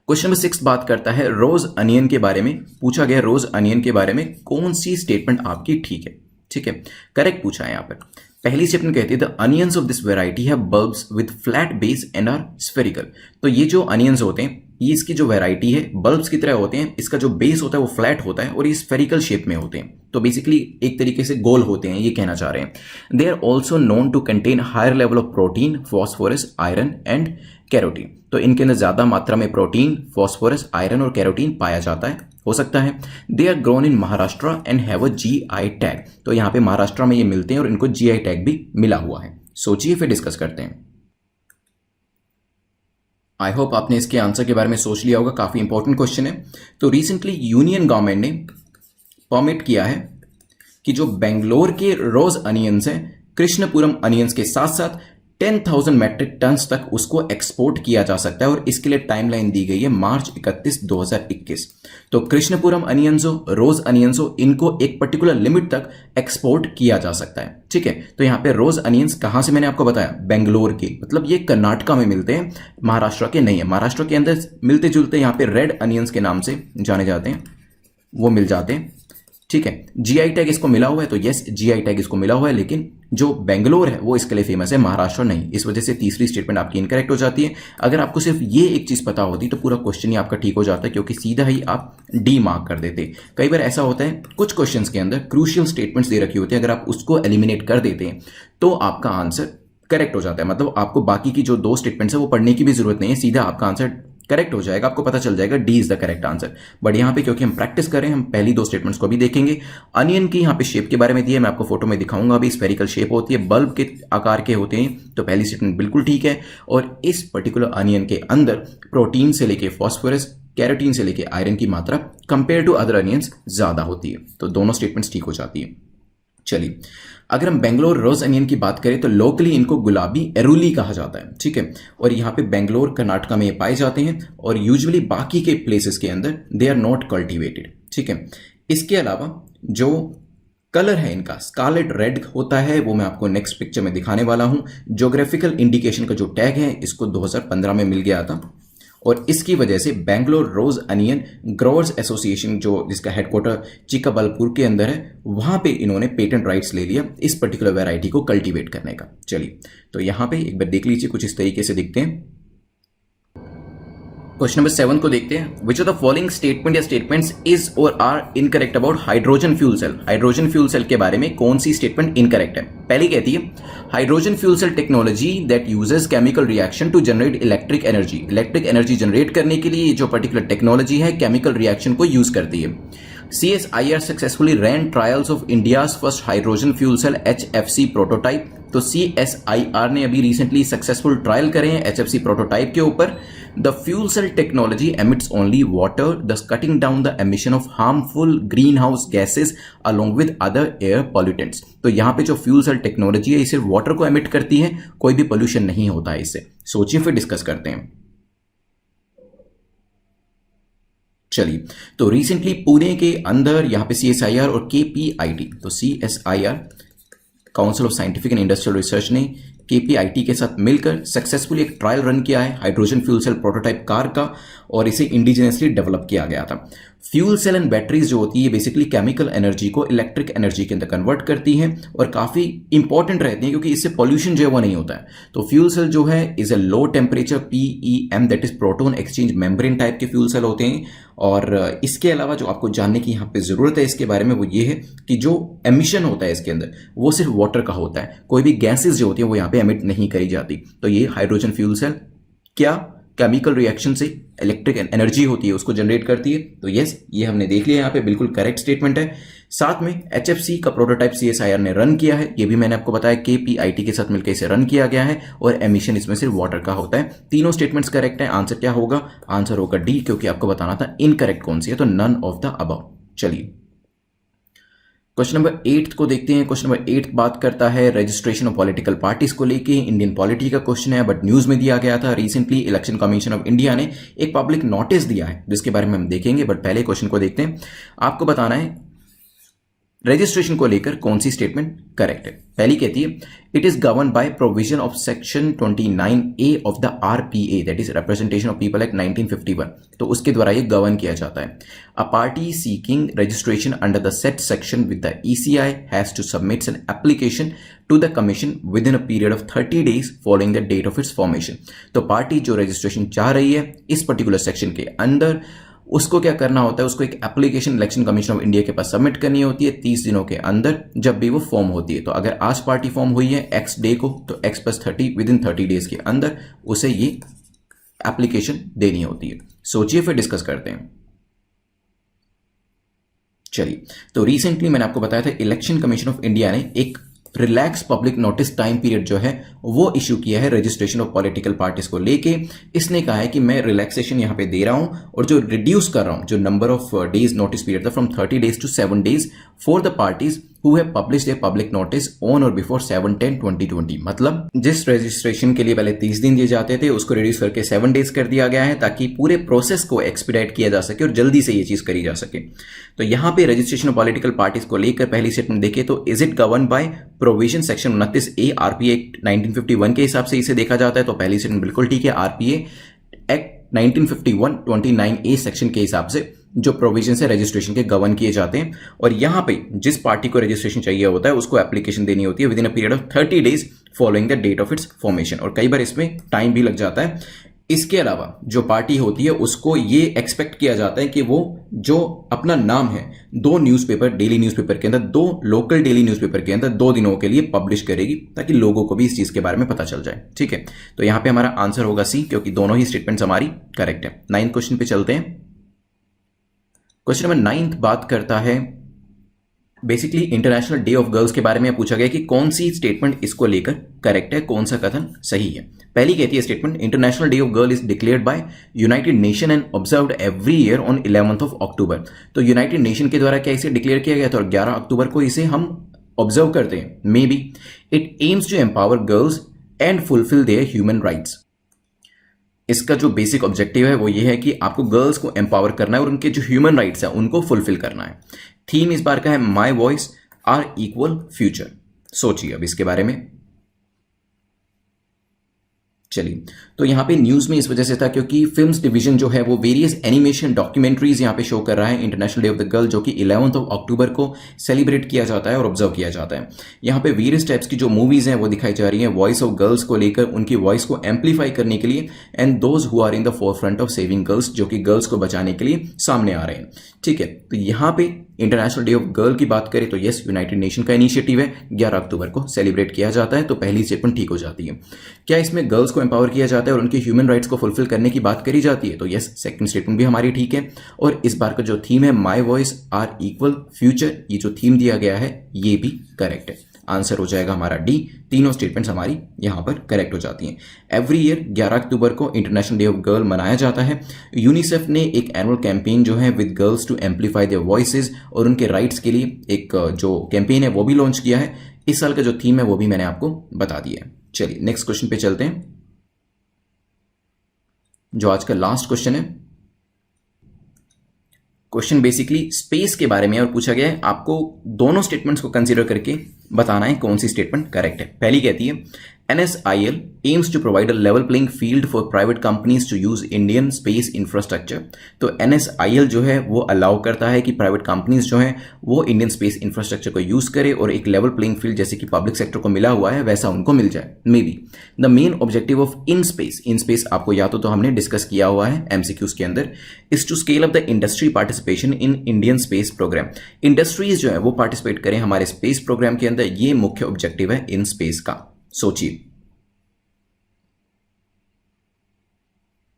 क्वेश्चन नंबर 6 बात करता है रोज अनियन के बारे में। पूछा गया रोज अनियन के बारे में कौन सी स्टेटमेंट आपकी ठीक है। ठीक है, करेक्ट पूछा है यहाँ पर। पहली स्टेटमेंट कहती है the onions of this variety have bulbs with flat base and are spherical. तो ये जो अनियंस होते हैं ये इसकी जो वैरायटी है बल्ब्स की तरह होते हैं। इसका जो बेस होता है वो फ्लैट होता है और ये स्फेरिकल शेप में होते हैं। तो बेसिकली एक तरीके से गोल होते हैं, ये कहना चाह रहे हैं। They are also known to contain higher level of protein, phosphorus, iron and carotene. तो इनके अंदर ज्यादा मात्रा में प्रोटीन, फॉस्फोरस, आयरन और कैरोटीन पाया जाता है, हो सकता है। They are grown in Maharashtra and have a GI tag. तो यहाँ पे महाराष्ट्र में ये मिलते हैं और इनको GI टैग भी मिला हुआ है। सोचिए फिर डिस्कस करते हैं। आई होप आपने इसके आंसर के बारे में सोच लिया होगा, काफी इंपॉर्टेंट क्वेश्चन है। तो रिसेंटली यूनियन गवर्नमेंट ने परमिट किया है कि जो बेंगलोर के रोज अनियंस हैं, कृष्णपुरम अनियंस के साथ साथ 10,000 मैट्रिक टन्स तक उसको एक्सपोर्ट किया जा सकता है और इसके लिए टाइमलाइन दी गई है मार्च 31, 2021। तो कृष्णपुरम अनियंस हो, रोज अनियंस हो, इनको एक पर्टिकुलर लिमिट तक एक्सपोर्ट किया जा सकता है। ठीक है, तो यहाँ पे रोज अनियंस कहां से मैंने आपको बताया, बेंगलोर के, मतलब ये कर्नाटका में मिलते हैं, महाराष्ट्र के नहीं है। महाराष्ट्र के अंदर मिलते जुलते यहाँ पे रेड अनियंस के नाम से जाने जाते हैं, वो मिल जाते हैं। ठीक है, GI टैग इसको मिला हुआ है, तो यस GI टैग इसको मिला हुआ है, लेकिन जो बेंगलोर है वो इसके लिए फेमस है, महाराष्ट्र नहीं। इस वजह से तीसरी स्टेटमेंट आपकी इनकरेक्ट हो जाती है। अगर आपको सिर्फ ये एक चीज पता होती तो पूरा क्वेश्चन ही आपका ठीक हो जाता है, क्योंकि सीधा ही आप D मार्क कर देते। कई बार ऐसा होता है कुछ क्वेश्चंस के अंदर क्रूशियल स्टेटमेंट्स दे रखी होती है, अगर आप उसको एलिमिनेट कर देते हैं तो आपका आंसर करेक्ट हो जाता है। मतलब आपको बाकी की जो 2 स्टेटमेंट्स है वो पढ़ने की भी जरूरत नहीं है, सीधा आपका आंसर करेक्ट हो जाएगा, आपको पता चल जाएगा D is the correct answer. But यहाँ पे क्योंकि हम प्रैक्टिस कर रहे हैं, हम पहली दो स्टेटमेंट्स को भी देखेंगे। अनियन की यहाँ पे शेप के बारे में दिया है, मैं आपको फोटो में दिखाऊंगा अभी। स्फेरिकल शेप होती है, बल्ब के आकार के होते हैं, तो पहली स्टेटमेंट बिल्कुल ठीक है। और इस पर्टिकुलर अनियन के अंदर प्रोटीन से लेके फॉस्फोरस, कैरोटीन से लेके आयरन की मात्रा कंपेयर टू अदर अनियंस ज्यादा होती है, तो दोनों स्टेटमेंट्स ठीक हो जाती है। चलिए, अगर हम बेंगलोर रोज अनियन की बात करें तो लोकली इनको गुलाबी एरुली कहा जाता है, ठीक है। और यहाँ पे बेंगलोर कर्नाटका में ये पाए जाते हैं और यूजुअली बाकी के प्लेसेस के अंदर दे आर नॉट कल्टीवेटेड, ठीक है। इसके अलावा जो कलर है इनका स्कारलेट रेड होता है, वो मैं आपको नेक्स्ट पिक्चर में दिखाने वाला हूं। ज्योग्राफिकल इंडिकेशन का जो टैग है इसको 2015 में मिल गया था और इसकी वजह से बेंगलोर रोज अनियन ग्रोवर्स एसोसिएशन, जो जिसका हेडक्वार्टर चिक्काबलपुर के अंदर है, वहां पे इन्होंने पेटेंट राइट्स ले लिया इस पर्टिकुलर वैरायटी को कल्टीवेट करने का। चलिए, तो यहां पे एक बार देख लीजिए, कुछ इस तरीके से दिखते हैं। क्वेश्चन नंबर 7 को देखते हैं। Which of the following statement या स्टेटमेंट्स इज और are incorrect about hydrogen fuel cell. Hydrogen fuel cell के बारे में कौन सी स्टेटमेंट इनकरेक्ट है? पहली कहती है hydrogen fuel cell technology that uses chemical reaction to generate electric energy. Electric energy generate करने के लिए जो पर्टिकुलर टेक्नोलॉजी है केमिकल रिएक्शन को यूज करती है। CSIR successfully ran trials of India's first hydrogen fuel cell HFC prototype। तो CSIR ने अभी रिसेंटली सक्सेसफुल ट्रायल करे हैं HFC प्रोटोटाइप के ऊपर। The fuel cell technology emits only water, thus cutting down the emission of harmful greenhouse gases along with other air pollutants। तो यहाँ पे जो फ्यूल सेल टेक्नोलॉजी है ये सिर्फ वाटर को एमिट करती है, कोई भी पोल्यूशन नहीं होता है इससे। सोचिए, फिर डिस्कस करते हैं। चलिए, तो रिसेंटली पुणे के अंदर यहाँ पे CSIR और KPIT, तो CSIR council of scientific and industrial research ने KPIT के साथ मिलकर सक्सेसफुली एक ट्रायल रन किया है hydrogen fuel cell prototype car का, और इसे इंडिजिनियसली डेवलप किया गया था। फ्यूल सेल एंड बैटरीज जो होती है बेसिकली केमिकल एनर्जी को इलेक्ट्रिक एनर्जी के अंदर कन्वर्ट करती हैं और काफ़ी इंपॉर्टेंट रहती हैं क्योंकि इससे पॉल्यूशन जो है वो नहीं होता है। तो फ्यूल सेल जो है is a low temperature PEM, that is proton exchange membrane type के फ्यूल सेल होते हैं। और इसके अलावा जो आपको जानने की यहाँ पे ज़रूरत है इसके बारे में वो ये है कि जो एमिशन होता है इसके अंदर वो सिर्फ वाटर का होता है, कोई भी गैसेज जो होती हैं वो यहाँ पे एमिट नहीं करी जाती। तो ये हाइड्रोजन फ्यूल सेल क्या केमिकल रिएक्शन से इलेक्ट्रिक एनर्जी होती है उसको जनरेट करती है। तो यस, ये हमने देख लिया, यहाँ पे बिल्कुल करेक्ट स्टेटमेंट है। साथ में HFC का प्रोटोटाइप CSIR ने रन किया है, ये भी मैंने आपको बताया KPIT के साथ मिलकर इसे रन किया गया है, और एमिशन इसमें सिर्फ वाटर का होता है। तीनों स्टेटमेंट्स करेक्ट है। आंसर क्या होगा? आंसर होगा डी, क्योंकि आपको बताना था इनकरेक्ट कौन सी है, तो नन ऑफ द अबव। चलिए, क्वेश्चन नंबर 8 को देखते हैं। क्वेश्चन नंबर 8 बात करता है रजिस्ट्रेशन ऑफ पॉलिटिकल पार्टीज को लेके। इंडियन पॉलिटी का क्वेश्चन है, बट न्यूज में दिया गया था। Recently election commission of India ने एक पब्लिक नोटिस दिया है जिसके बारे में हम देखेंगे, बट पहले क्वेश्चन को देखते हैं। आपको बताना है रजिस्ट्रेशन को लेकर कौन सी स्टेटमेंट करेक्ट है। पहली कहती है it is govern by provision of section 29A of the RPA, that is representation of people act 1951। तो उसके द्वारा ये गवर्न किया जाता है। A party seeking registration under the set section with the ECI has to submit an application to the commission within a period of 30 days following the date of its formation. तो party जो registration चाह रही है इस particular section के अंदर, उसको क्या करना होता है, उसको एक application election commission of India के पास सबमिट करनी होती है 30 दिनों के अंदर, जब भी वो फॉर्म होती है। तो अगर आज पार्टी फॉर्म हुई है X डे को, तो X+30 विद इन 30 days के अंदर उसे ये एप्लीकेशन देनी होती है। सोचिए, फिर डिस्कस करते हैं। चलिए, तो रिसेंटली मैंने आपको बताया था इलेक्शन कमीशन ऑफ इंडिया ने एक relax public notice time period जो है वो इशू किया है रजिस्ट्रेशन ऑफ पॉलिटिकल पार्टीज को लेके। इसने कहा है कि मैं रिलैक्सेशन यहां पे दे रहा हूं और जो रिड्यूस कर रहा हूं, जो number of days notice period था from 30 days to 7 days for the parties who have published a public notice on or before 7/10/2020। मतलब जिस रजिस्ट्रेशन के लिए पहले 30 दिन दिए जाते थे उसको रिड्यूस करके 7 days कर दिया गया है, ताकि पूरे प्रोसेस को एक्सपीडाइट किया जा सके और जल्दी से ये चीज करी जा सके। तो यहाँ पे रजिस्ट्रेशन ऑफ पॉलिटिकल पार्टीज को लेकर पहली स्टेटमेंट देखें तो is it govern by provision section 29A RPA act 1951 के हिसाब से इसे देखा जाता है। तो पहली स्टेटमेंट बिल्कुल ठीक है। RPA एक्ट 1951 29A सेक्शन के हिसाब से जो प्रोविजन से रजिस्ट्रेशन के गवर्न किए जाते हैं, और यहां पे जिस पार्टी को रजिस्ट्रेशन चाहिए होता है उसको एप्लीकेशन देनी होती है within a period of 30 days following the date of its formation. और कई बार इसमें टाइम भी लग जाता है। इसके अलावा जो पार्टी होती है उसको ये एक्सपेक्ट किया जाता है कि वो जो अपना नाम है 2 न्यूज़पेपर, डेली न्यूज़पेपर के अंदर, 2 लोकल डेली न्यूज़पेपर के अंदर 2 दिनों के लिए पब्लिश करेगी, ताकि लोगों को भी इस चीज़ के बारे में पता चल जाए। ठीक है, तो यहां पे हमारा आंसर होगा सी, क्योंकि दोनों ही स्टेटमेंट्स हमारी करेक्ट है। 9th क्वेश्चन पे चलते हैं। क्वेश्चन नंबर 9 बात करता है basically international day of girls के बारे में पूछा गया कि कौन सी स्टेटमेंट इसको लेकर करेक्ट है, कौन सा कथन सही है। पहली कहती है statement, international day of girl is declared by United nation and observed every year on 11th of October. तो यूनाइटेड नेशन के द्वारा क्या इसे डिक्लेयर किया गया था और 11 अक्टूबर को इसे हम ऑब्जर्व करते हैं। May be it aims to empower girls and fulfil their human rights. इसका जो बेसिक ऑब्जेक्टिव है वो ये है कि आपको गर्ल्स को एम्पावर करना है और उनके जो ह्यूमन राइट्स है उनको फुलफिल करना है। थीम इस बार का है my voice our equal future. सोचिए अब इसके बारे में। चलिए, तो यहां पे न्यूज में इस वजह से था क्योंकि फिल्म्स डिवीजन जो है वो वेरियस एनिमेशन डॉक्यूमेंट्रीज यहां पे शो कर रहा है international day of the girl, जो कि 11th ऑफ अक्टूबर को सेलिब्रेट किया जाता है और ऑब्जर्व किया जाता है। यहां पे वेरियस टाइप्स की जो मूवीज हैं वो दिखाई जा रही हैं वॉइस ऑफ गर्ल्स को लेकर, उनकी वॉइस को एम्पलीफाई करने के लिए, and those who are in the forefront of saving girls, जो कि गर्ल्स को बचाने के लिए सामने आ रहे हैं। ठीक है, तो यहां पे इंटरनेशनल डे ऑफ गर्ल की बात करें तो यस, यूनाइटेड नेशन का इनिशिएटिव है, 11 अक्टूबर को सेलिब्रेट किया जाता है, तो पहली स्टेटमेंट ठीक हो जाती है। क्या इसमें गर्ल्स को एम्पावर किया जाता है और उनके ह्यूमन राइट्स को फुलफिल करने की बात करी जाती है? तो यस, सेकंड स्टेटमेंट भी हमारी ठीक है। और इस बार का जो थीम है my voice our equal future, ये जो थीम दिया गया है ये भी करेक्ट है। आंसर हो जाएगा हमारा डी। तीनों स्टेटमेंट्स हमारी यहां पर करेक्ट हो जाती हैं। एवरी ईयर 11 अक्टूबर को इंटरनेशनल डे ऑफ गर्ल मनाया जाता है। यूनिसेफ ने एक एनुअल कैंपेन जो है with girls to amplify their voices और उनके राइट्स के लिए एक जो कैंपेन है वो भी लॉन्च किया है। इस साल का जो थीम है वो भी मैंने आपको बता दिया है। चलिए नेक्स्ट क्वेश्चन पे चलते हैं, जो आज का लास्ट क्वेश्चन है। क्वेश्चन बेसिकली स्पेस के बारे में और पूछा गया है आपको दोनों स्टेटमेंट्स को कंसीडर करके बताना है कौन सी स्टेटमेंट करेक्ट है। पहली कहती है NSIL aims to provide a level playing field for private companies to use Indian space infrastructure। तो NSIL जो है वो अलाउ करता है कि प्राइवेट कंपनीज जो हैं वो इंडियन स्पेस इंफ्रास्ट्रक्चर को यूज करे और एक लेवल प्लेइंग फील्ड जैसे कि पब्लिक सेक्टर को मिला हुआ है वैसा उनको मिल जाए। May be the main objective of IN space आपको या तो हमने डिस्कस किया हुआ है MCQs के अंदर, is to scale up the industry participation in Indian space programme. Industries जो है वो पार्टिसिपेट करें हमारे स्पेस प्रोग्राम के अंदर, ये मुख्य ऑब्जेक्टिव है इन स्पेस का। सोचिए।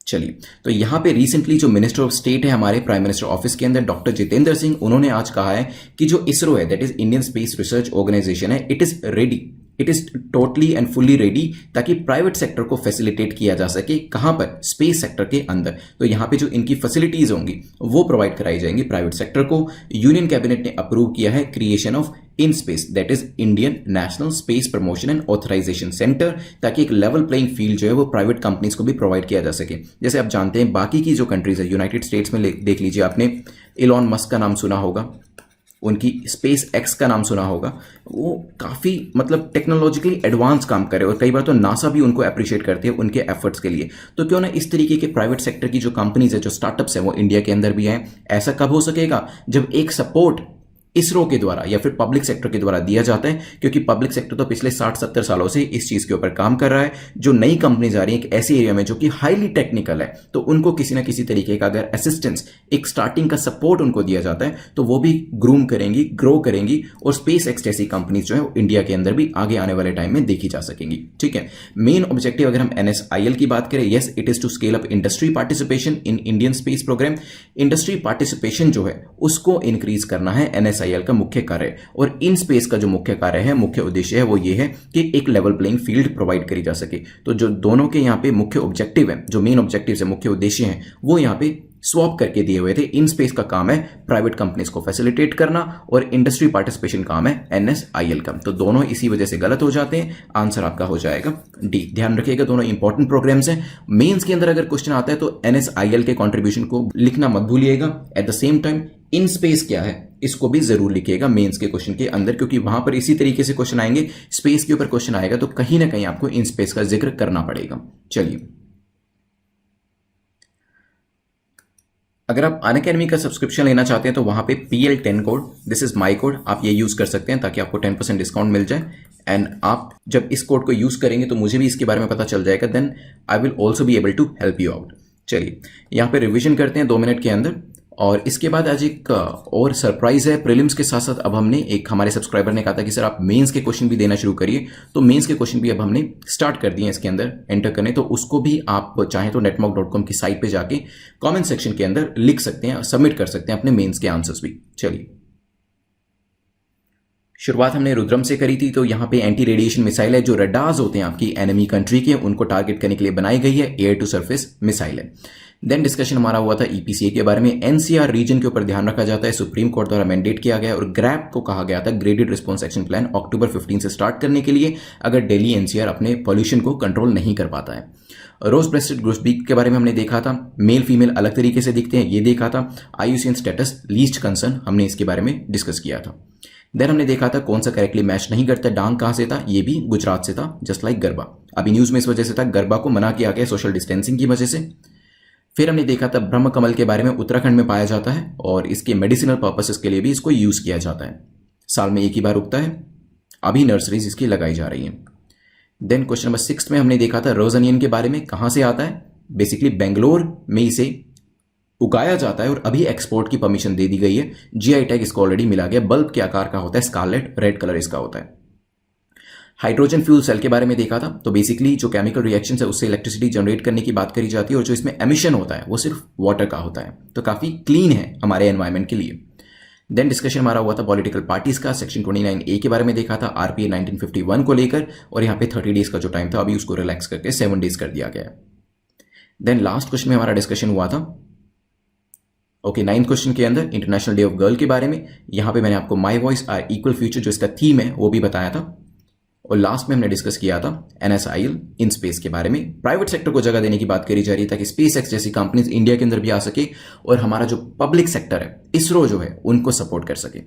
चलिए, तो यहां पे रिसेंटली जो मिनिस्टर ऑफ स्टेट है हमारे प्राइम मिनिस्टर ऑफिस के अंदर डॉक्टर जितेंद्र सिंह, उन्होंने आज कहा है कि जो इसरो है that is Indian space research organisation है, it is ready, it is totally and fully ready, ताकि प्राइवेट सेक्टर को फैसिलिटेट किया जा सके। कहां पर? स्पेस सेक्टर के अंदर। तो यहां पे जो इनकी फैसिलिटीज होंगी वो प्रोवाइड कराई जाएंगी प्राइवेट सेक्टर को। यूनियन कैबिनेट ने अप्रूव किया है creation of IN SPACe that is Indian National Space Promotion and Authorisation Centre, ताकि एक लेवल प्लेइंग फील्ड जो है वो प्राइवेट कंपनीज को भी प्रोवाइड किया जा सके। जैसे आप जानते हैं बाकी की जो कंट्रीज है, यूनाइटेड स्टेट्स में देख लीजिए, आपने इलॉन मस्क का नाम सुना होगा, उनकी स्पेस एक्स का नाम सुना होगा, वो काफ़ी मतलब टेक्नोलॉजिकली एडवांस काम करे और कई बार तो नासा भी उनको अप्रिशिएट करती है उनके एफर्ट्स के लिए। तो क्यों ना इस तरीके के प्राइवेट सेक्टर की जो कंपनीज है, जो स्टार्टअप्स है, वो इंडिया के अंदर भी हैं। ऐसा कब हो सकेगा? जब एक सपोर्ट इसरो के द्वारा या फिर पब्लिक सेक्टर के द्वारा दिया जाता है, क्योंकि पब्लिक सेक्टर तो पिछले 60-70 सालों से इस चीज के ऊपर काम कर रहा है। जो नई कंपनीज आ रही है एक ऐसी एरिया में जो कि हाईली टेक्निकल है, तो उनको किसी ना किसी तरीके का अगर असिस्टेंस, एक स्टार्टिंग का सपोर्ट उनको दिया जाता है तो वो भी ग्रूम करेंगी, ग्रो करेंगी और स्पेस एक्स जैसी कंपनीज जो है इंडिया के अंदर भी आगे आने वाले टाइम में देखी जा सकेंगी। ठीक है, मेन ऑब्जेक्टिव अगर हम NSIL की बात करें, yes it is to scale up industry participation in Indian space programme. Industry participation जो है उसको इंक्रीज करना है NSIL का मुख्य कार्य। और इन स्पेस का जो मुख्य कार्य है, मुख्य उद्देश्य है वो ये है कि एक लेवल प्लेइंग फील्ड प्रोवाइड करी जा सके। तो जो दोनों के यहाँ पे मुख्य ऑब्जेक्टिव है, जो मेन ऑब्जेक्टिव है, मुख्य उद्देश्य है, वो यहाँ पे स्वैप करके दिए हुए थे। इन स्पेस का काम है प्राइवेट कंपनीज को फैसिलिटेट करना और इंडस्ट्री पार्टिसिपेशन काम है NSIL का। तो दोनों इसी वजह से गलत हो जाते हैं। आंसर आपका हो जाएगा डी। ध्यान रखिएगा दोनों इंपॉर्टेंट प्रोग्राम्स हैं। मेंस के अंदर अगर क्वेश्चन आता है तो NSIL के कंट्रीब्यूशन को लिखना मत भूलिएगा। At the same time in space क्या है इसको भी जरूर लिखिएगा मेंस के क्वेश्चन के अंदर, क्योंकि वहां पर इसी तरीके से क्वेश्चन आएंगे। स्पेस के ऊपर क्वेश्चन आएगा तो कहीं ना कहीं आपको इन स्पेस का जिक्र करना पड़ेगा। चलिए, अगर आप अनअकैडमी का सब्सक्रिप्शन लेना चाहते हैं तो वहां पे PL10 code, this is my code, आप ये यूज कर सकते हैं ताकि आपको 10% डिस्काउंट मिल जाए। एंड आप जब इस कोड को यूज़ करेंगे तो मुझे भी इसके बारे में पता चल जाएगा, then I will also be able to help you out. चलिए यहाँ पे रिविजन करते हैं 2 मिनट के अंदर। और इसके बाद आज एक और सरप्राइज है प्रीलिम्स के साथ साथ। अब हमने एक हमारे सब्सक्राइबर ने कहा था कि सर आप मेंस के क्वेश्चन भी देना शुरू करिए, तो मेंस के क्वेश्चन भी अब हमने स्टार्ट कर दिए हैं इसके अंदर एंटर करने। तो उसको भी आप चाहें तो netmock.com की साइट पे जाके कमेंट सेक्शन के अंदर लिख सकते हैं, सबमिट कर सकते हैं अपने मेंस के आंसर्स भी। चलिए शुरुआत हमने रुद्रम से करी थी। तो यहाँ पे एंटी रेडिएशन मिसाइल है, जो रडार्स होते हैं आपकी एनिमी कंट्री के, उनको टारगेट करने के लिए बनाई गई है। एयर टू सरफेस मिसाइल है। देन डिस्कशन हमारा हुआ था ईपीसीए के बारे में। एनसीआर रीजन के ऊपर ध्यान रखा जाता है, सुप्रीम कोर्ट द्वारा मैंडेट किया गया है। और ग्रैप को कहा गया था ग्रेडेड रिस्पॉन्स एक्शन प्लान अक्टूबर 15 से स्टार्ट करने के लिए, अगर दिल्ली एनसीआर अपने पॉल्यूशन को कंट्रोल नहीं कर पाता है। रोज ब्रेस्टेड ग्रोसबीक के बारे में हमने देखा था, मेल फीमेल अलग तरीके से दिखते हैं, ये देखा था। आईयूसीएन स्टेटस लीस्ट कंसर्न हमने इसके बारे में डिस्कस किया था। देन हमने देखा था कौन सा करेक्टली मैच नहीं करता, डांग कहां से था, ये भी गुजरात से था, जस्ट लाइक गरबा। अभी न्यूज में इस वजह से था, गरबा को मना किया गया सोशल डिस्टेंसिंग की वजह से। फिर हमने देखा था ब्रह्म कमल के बारे में, उत्तराखंड में पाया जाता है और इसके मेडिसिनल पर्पसेस के लिए भी इसको यूज किया जाता है। साल में एक ही बार उगता है, अभी नर्सरीज इसकी लगाई जा रही हैं। देन क्वेश्चन नंबर 6 में हमने देखा था रोज अनियन के बारे में, कहां से आता है, बेसिकली बेंगलोर में इसे उगाया जाता है और अभी एक्सपोर्ट की परमिशन दे दी गई है। जीआई टैग इसको ऑलरेडी मिला गया। बल्ब के आकार का होता है, स्कारलेट रेड कलर इसका होता है। हाइड्रोजन फ्यूल सेल के बारे में देखा था। तो बेसिकली जो केमिकल रिएक्शन है उससे इलेक्ट्रिसिटी जनरेट करने की बात करी जाती है और जो इसमें एमिशन होता है वो सिर्फ वाटर का होता है, तो काफी क्लीन है हमारे एनवायरमेंट के लिए। देन डिस्कशन हमारा हुआ था पॉलिटिकल पार्टीज का। सेक्शन 29A के बारे में देखा था, आरपीए 1951 को लेकर, और यहाँ पे 30 डेज का जो टाइम था अभी उसको रिलैक्स करके 7 डेज कर दिया गया है। देन लास्ट क्वेश्चन में हमारा डिस्कशन हुआ था ओके 9th क्वेश्चन के अंदर इंटरनेशनल डे ऑफ गर्ल के बारे में। यहां पे मैंने आपको my voice our equal future जो इसका थीम है वो भी बताया था। और लास्ट में हमने डिस्कस किया था NSIL इन स्पेस के बारे में। प्राइवेट सेक्टर को जगह देने की बात करी जा रही है ताकि SpaceX जैसी कंपनीज इंडिया के अंदर भी आ सके और हमारा जो पब्लिक सेक्टर है, इसरो जो है, उनको सपोर्ट कर सके।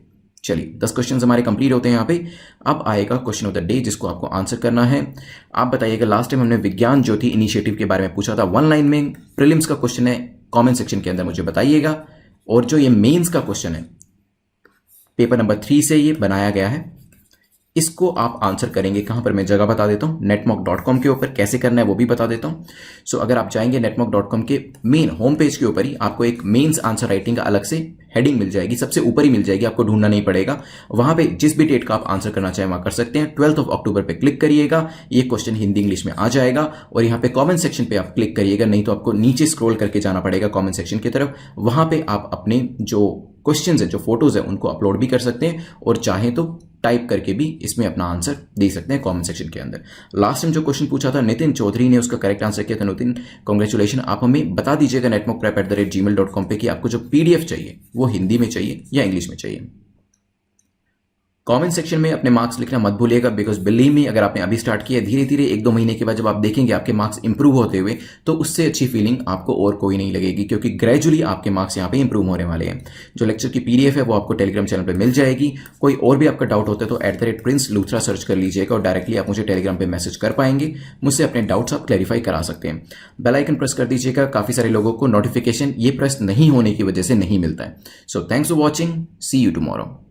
चलिए 10 क्वेश्चन हमारे कंप्लीट होते हैं यहाँ पे। अब आएगा क्वेश्चन ऑफ द डे जिसको आपको आंसर करना है। आप बताइएगा, लास्ट टाइम हमने विज्ञान ज्योति इनिशिएटिव के बारे में पूछा था 1 लाइन में, प्रीलिम्स का क्वेश्चन है, कमेंट सेक्शन के अंदर मुझे बताइएगा। और जो ये मेंस का क्वेश्चन है पेपर नंबर 3 से ये बनाया गया है, इसको आप आंसर करेंगे कहां पर, मैं जगह बता देता हूं, netmock.com के ऊपर। कैसे करना है वो भी बता देता हूं। सो अगर आप जाएंगे netmock.com के मेन होम पेज के ऊपर ही आपको एक मेंस आंसर राइटिंग का अलग से हेडिंग मिल जाएगी, सबसे ऊपर ही मिल जाएगी, आपको ढूंढना नहीं पड़ेगा। वहां पे जिस भी डेट का आप आंसर करना चाहें वहां कर सकते हैं। 12 अक्टूबर पे क्लिक करिएगा, ये क्वेश्चन हिंदी इंग्लिश में आ जाएगा। और यहाँ पे कमेंट सेक्शन पे आप क्लिक करिएगा, नहीं तो आपको नीचे स्क्रॉल करके जाना पड़ेगा कमेंट सेक्शन की तरफ। वहां पे आप अपने जो क्वेश्चंस है, जो फोटोज है, उनको अपलोड भी कर सकते हैं और चाहें तो टाइप करके भी इसमें अपना आंसर दे सकते हैं कमेंट सेक्शन के अंदर। लास्ट टाइम जो क्वेश्चन पूछा था नितिन चौधरी ने, उसका करेक्ट आंसर किया था। नितिन कांग्रेचुलेशन। आप हमें बता दीजिएगा netmockprep@gmail.com पे कि आपको जो PDF चाहिए वो हिंदी में चाहिए या इंग्लिश में चाहिए। कमेंट सेक्शन में अपने मार्क्स लिखना मत भूलिएगा, बिकॉज बिलीव मी, अगर आपने अभी स्टार्ट किया, धीरे धीरे 1-2 महीने के बाद जब आप देखेंगे आपके मार्क्स इंप्रूव होते हुए, तो उससे अच्छी फीलिंग आपको और कोई नहीं लगेगी, क्योंकि ग्रेजुअली आपके मार्क्स यहाँ पे इंप्रूव होने वाले हैं। जो लेक्चर की PDF है वो आपको टेलीग्राम चैनल पर मिल जाएगी। कोई और भी आपका डाउट होता है तो @Prince Luthra सर्च कर लीजिएगा और डायरेक्टली आप मुझे टेलीग्राम पर मैसेज कर पाएंगे। मुझसे अपने डाउट्स आप क्लैरिफाई करा सकते हैं। बेल आइकन प्रेस कर दीजिएगा। काफी सारे लोगों को नोटिफिकेशन ये प्रेस नहीं होने की वजह से नहीं मिलता है। So thanks for watching, see you tomorrow.